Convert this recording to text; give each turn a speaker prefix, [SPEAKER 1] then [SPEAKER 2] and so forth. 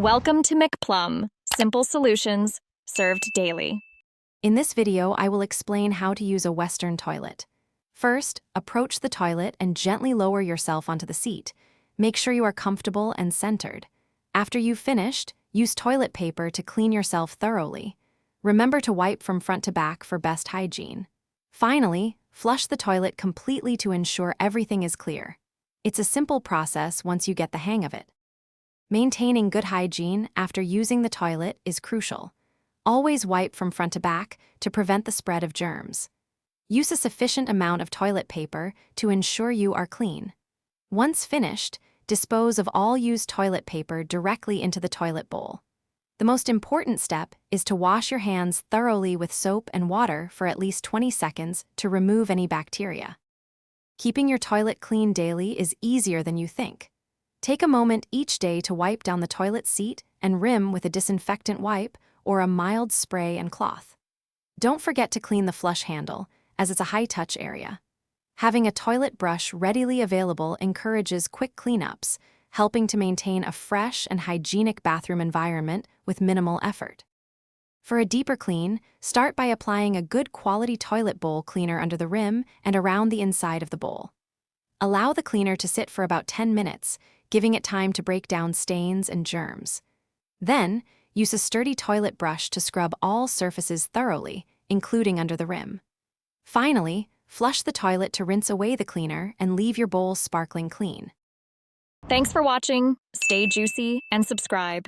[SPEAKER 1] Welcome to McPlum, simple solutions served daily.
[SPEAKER 2] In this video, I will explain how to use a Western toilet. First, approach the toilet and gently lower yourself onto the seat. Make sure you are comfortable and centered. After you've finished, use toilet paper to clean yourself thoroughly. Remember to wipe from front to back for best hygiene. Finally, flush the toilet completely to ensure everything is clear. It's a simple process once you get the hang of it. Maintaining good hygiene after using the toilet is crucial. Always wipe from front to back to prevent the spread of germs. Use a sufficient amount of toilet paper to ensure you are clean. Once finished, dispose of all used toilet paper directly into the toilet bowl. The most important step is to wash your hands thoroughly with soap and water for at least 20 seconds to remove any bacteria. Keeping your toilet clean daily is easier than you think. Take a moment each day to wipe down the toilet seat and rim with a disinfectant wipe or a mild spray and cloth. Don't forget to clean the flush handle, as it's a high-touch area. Having a toilet brush readily available encourages quick cleanups, helping to maintain a fresh and hygienic bathroom environment with minimal effort. For a deeper clean, start by applying a good quality toilet bowl cleaner under the rim and around the inside of the bowl. Allow the cleaner to sit for about 10 minutes, giving it time to break down stains and germs. Then, use a sturdy toilet brush to scrub all surfaces thoroughly, including under the rim. Finally, flush the toilet to rinse away the cleaner and leave your bowl sparkling clean.
[SPEAKER 1] Thanks for watching. Stay juicy and subscribe.